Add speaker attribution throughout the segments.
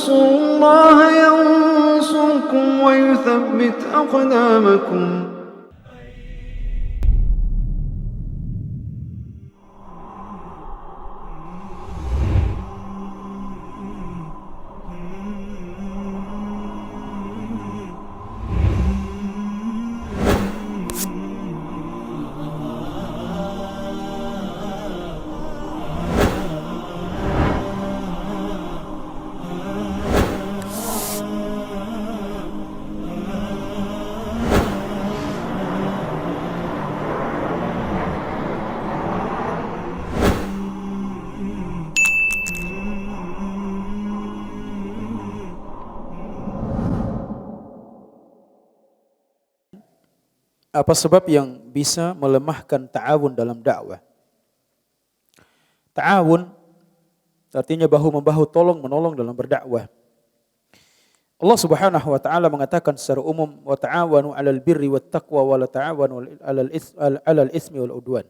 Speaker 1: تنصروا الله ينصركم ويثبت أقدامكم.
Speaker 2: Apa sebab yang bisa melemahkan ta'awun dalam dakwah? Ta'awun artinya bahu-membahu, tolong menolong dalam berdakwah. Allah Subhanahu wa taala mengatakan secara umum, wa ta'awanu 'alal birri wat taqwa wa la ta'awanu 'alal ismi wal 'udwan.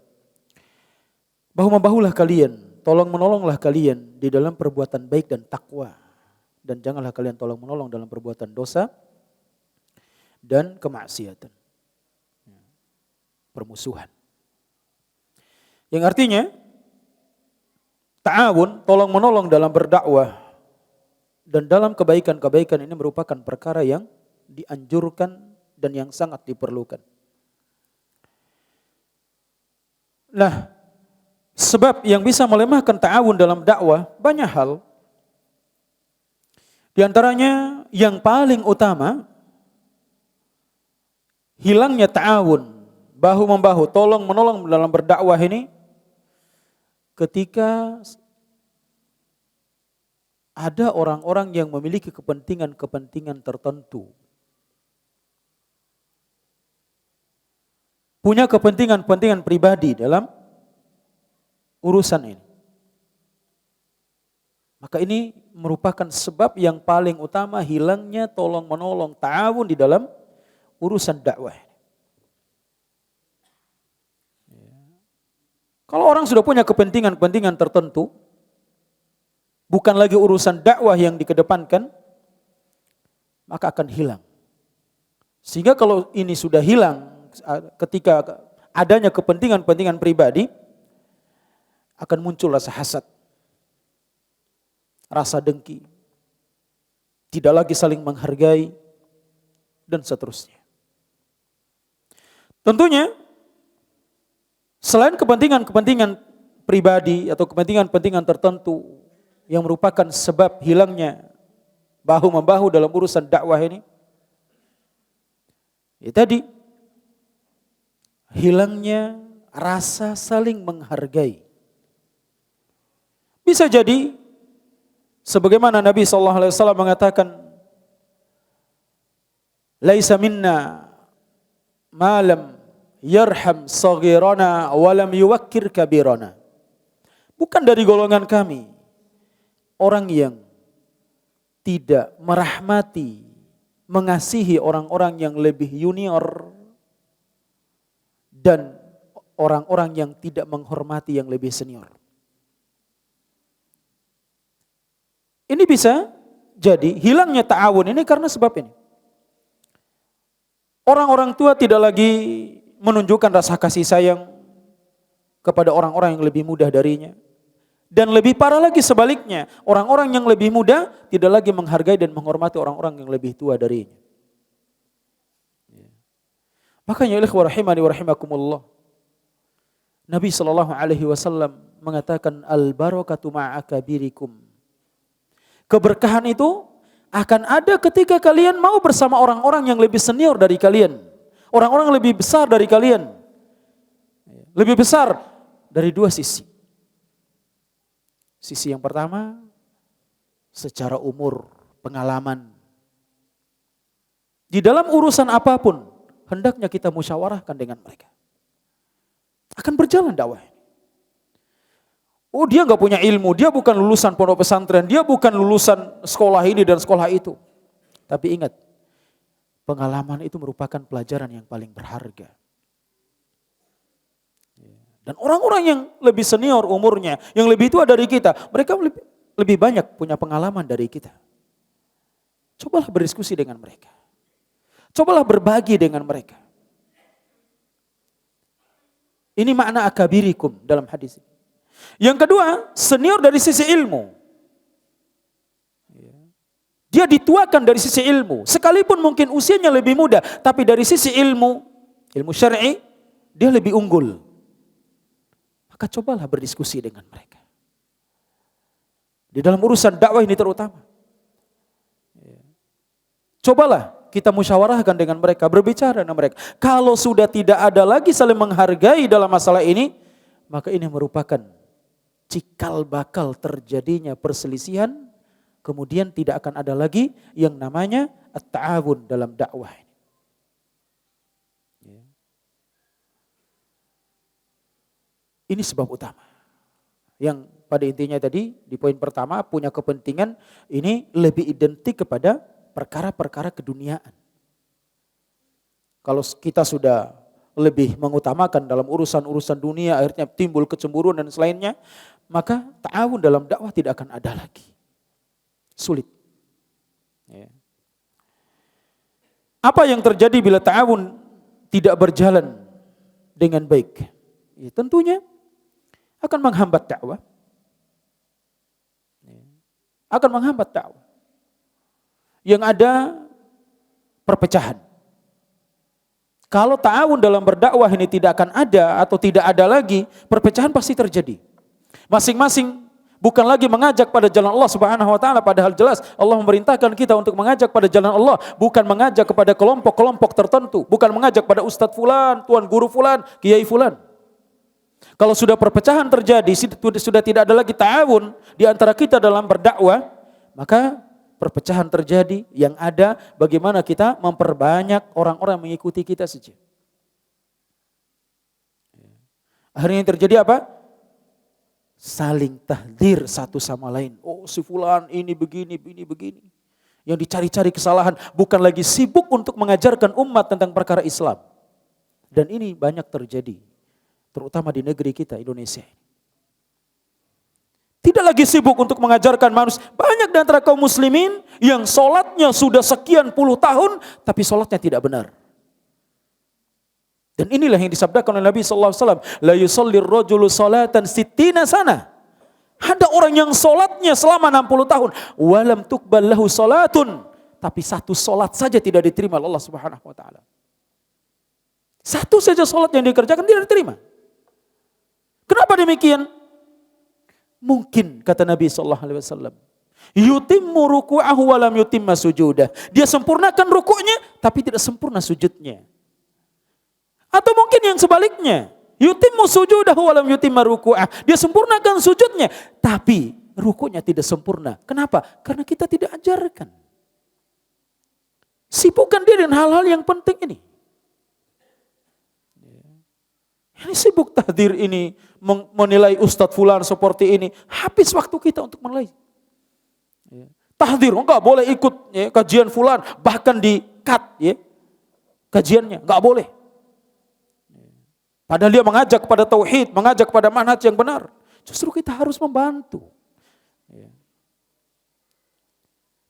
Speaker 2: Bahu-membahulah kalian, tolong menolonglah kalian di dalam perbuatan baik dan takwa, dan janganlah kalian tolong menolong dalam perbuatan dosa dan kemaksiatan. Permusuhan. Yang artinya ta'awun, tolong menolong dalam berdakwah dan dalam kebaikan-kebaikan ini merupakan perkara yang dianjurkan dan yang sangat diperlukan. Nah, sebab yang bisa melemahkan ta'awun dalam dakwah banyak hal. Di antaranya yang paling utama, hilangnya ta'awun, bahu-membahu, tolong menolong dalam berdakwah ini ketika ada orang-orang yang memiliki kepentingan-kepentingan tertentu. Punya kepentingan-kepentingan pribadi dalam urusan ini. Maka ini merupakan sebab yang paling utama hilangnya tolong menolong, ta'awun di dalam urusan dakwah. Kalau orang sudah punya kepentingan-kepentingan tertentu, bukan lagi urusan dakwah yang dikedepankan, maka akan hilang. Sehingga kalau ini sudah hilang ketika adanya kepentingan-kepentingan pribadi, akan muncul rasa hasad, rasa dengki, tidak lagi saling menghargai, dan seterusnya. Tentunya, selain kepentingan-kepentingan pribadi atau kepentingan-kepentingan tertentu yang merupakan sebab hilangnya bahu-membahu dalam urusan dakwah ini, ya tadi, hilangnya rasa saling menghargai. Bisa jadi, sebagaimana Nabi SAW mengatakan, laisa minna malam yarham saghirana walam yuwakkir kabirana. Bukan dari golongan kami orang yang tidak merahmati, mengasihi orang-orang yang lebih junior dan orang-orang yang tidak menghormati yang lebih senior. Ini bisa jadi hilangnya ta'awun ini karena sebab ini. Orang-orang tua tidak lagi menunjukkan rasa kasih sayang kepada orang-orang yang lebih muda darinya. Dan lebih parah lagi sebaliknya, orang-orang yang lebih muda tidak lagi menghargai dan menghormati orang-orang yang lebih tua darinya. Makanya ikhwah rahimani wa rahimakumullah, Nabi SAW mengatakan al-barakatu ma'akabirikum. Keberkahan itu akan ada ketika kalian mau bersama orang-orang yang lebih senior dari kalian. Orang-orang lebih besar dari kalian. Lebih besar dari dua sisi. Sisi yang pertama, secara umur, pengalaman. Di dalam urusan apapun, hendaknya kita musyawarahkan dengan mereka. Akan berjalan dakwah. Oh, dia enggak punya ilmu, dia bukan lulusan pondok pesantren, dia bukan lulusan sekolah ini dan sekolah itu. Tapi ingat, pengalaman itu merupakan pelajaran yang paling berharga. Dan orang-orang yang lebih senior umurnya, yang lebih tua dari kita, mereka lebih banyak punya pengalaman dari kita. Cobalah berdiskusi dengan mereka. Cobalah berbagi dengan mereka. Ini makna akabirikum dalam hadis ini. Yang kedua, senior dari sisi ilmu. Dia dituakan dari sisi ilmu. Sekalipun mungkin usianya lebih muda, tapi dari sisi ilmu syar'i, dia lebih unggul. Maka cobalah berdiskusi dengan mereka. Di dalam urusan dakwah ini terutama. Cobalah kita musyawarahkan dengan mereka, berbicara dengan mereka. Kalau sudah tidak ada lagi saling menghargai dalam masalah ini, maka ini merupakan cikal bakal terjadinya perselisihan, kemudian tidak akan ada lagi yang namanya at-ta'awun dalam dakwah ini. Ini sebab utama. Yang pada intinya tadi di poin pertama punya kepentingan ini lebih identik kepada perkara-perkara keduniaan. Kalau kita sudah lebih mengutamakan dalam urusan-urusan dunia, akhirnya timbul kecemburuan dan selainnya, maka ta'awun dalam dakwah tidak akan ada lagi. Sulit. Apa yang terjadi bila ta'awun tidak berjalan dengan baik? Ya, tentunya akan menghambat dakwah. Akan menghambat dakwah. Yang ada perpecahan. Kalau ta'awun dalam berdakwah ini tidak akan ada atau tidak ada lagi, perpecahan pasti terjadi. Masing-masing bukan lagi mengajak pada jalan Allah Subhanahu wa taala, padahal jelas Allah memerintahkan kita untuk mengajak pada jalan Allah, bukan mengajak kepada kelompok-kelompok tertentu, bukan mengajak pada ustadz fulan, tuan guru fulan, kiai fulan. Kalau sudah perpecahan terjadi, sudah tidak ada lagi ta'awun di antara kita dalam berdakwah, maka perpecahan terjadi. Yang ada bagaimana kita memperbanyak orang-orang yang mengikuti kita saja. Akhirnya yang terjadi apa? Saling tahdzir satu sama lain. Oh, si fulan ini begini. Yang dicari-cari kesalahan, bukan lagi sibuk untuk mengajarkan umat tentang perkara Islam. Dan ini banyak terjadi, terutama di negeri kita, Indonesia. Tidak lagi sibuk untuk mengajarkan manusia. Banyak di antara kaum muslimin yang sholatnya sudah sekian puluh tahun, tapi sholatnya tidak benar. Dan inilah yang disabdakan oleh Nabi SAW. La yusallir rajulu salatan sittina sana. Ada orang yang sholatnya selama 60 tahun. Walam tuqbal lahu salatun. Tapi satu sholat saja tidak diterima oleh Allah Subhanahu wa ta'ala. Satu saja sholat yang dikerjakan tidak diterima. Kenapa demikian? Mungkin kata Nabi SAW, yutimmu ruku'ahu walam yutimma sujudah. Dia sempurnakan rukuknya tapi tidak sempurna sujudnya. Atau mungkin yang sebaliknya, yutimmu sujudahu walam yutimma ruku'ah. Dia sempurnakan sujudnya tapi rukuknya tidak sempurna. Kenapa? Karena kita tidak ajarkan. Sibukkan dia dengan hal-hal yang penting ini. Ini sibuk tahdzir ini, menilai ustadz fulan seperti ini. Habis waktu kita untuk menilai. Tahdzir, enggak boleh ikut kajian fulan, bahkan di-cut kajiannya, enggak boleh. Padahal dia mengajak kepada tauhid, mengajak kepada manhaj yang benar. Justru kita harus membantu.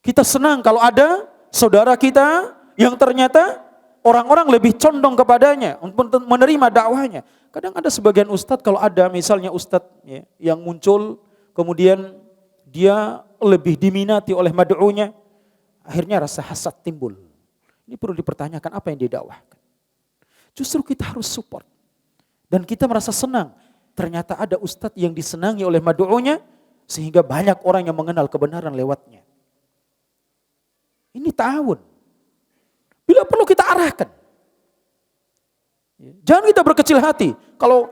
Speaker 2: Kita senang kalau ada saudara kita yang ternyata orang-orang lebih condong kepadanya untuk menerima dakwahnya. Kadang ada sebagian ustadz, kalau ada misalnya ustadz yang muncul, kemudian dia lebih diminati oleh mad'unya, akhirnya rasa hasad timbul. Ini perlu dipertanyakan apa yang didakwahkan. Justru kita harus support. Dan kita merasa senang, ternyata ada ustadz yang disenangi oleh mad'unya, sehingga banyak orang yang mengenal kebenaran lewatnya. Ini ta'awun. Bila perlu kita arahkan. Jangan kita berkecil hati. Kalau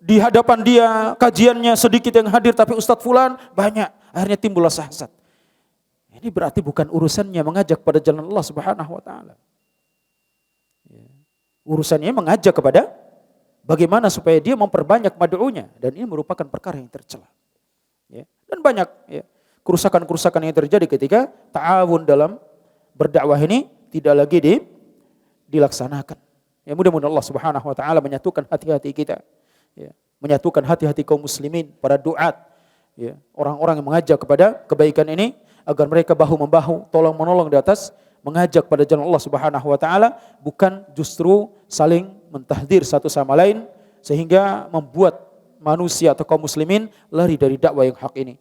Speaker 2: di hadapan dia kajiannya sedikit yang hadir tapi Ustadz Fulan banyak. Akhirnya timbul rasa hasad. Ini berarti bukan urusannya mengajak pada jalan Allah Subhanahu wa taala. Urusannya mengajak kepada bagaimana supaya dia memperbanyak mad'unya. Dan ini merupakan perkara yang tercela. Dan banyak kerusakan-kerusakan yang terjadi ketika ta'awun dalam berdakwah ini tidak lagi dilaksanakan. Mudah-mudahan Allah Subhanahu wa taala menyatukan hati-hati kita. Menyatukan hati-hati kaum muslimin, para duat, orang-orang yang mengajak kepada kebaikan ini agar mereka bahu-membahu, tolong-menolong di atas mengajak pada jalan Allah Subhanahu wa taala, bukan justru saling mentahdir satu sama lain sehingga membuat manusia atau kaum muslimin lari dari dakwah yang hak ini.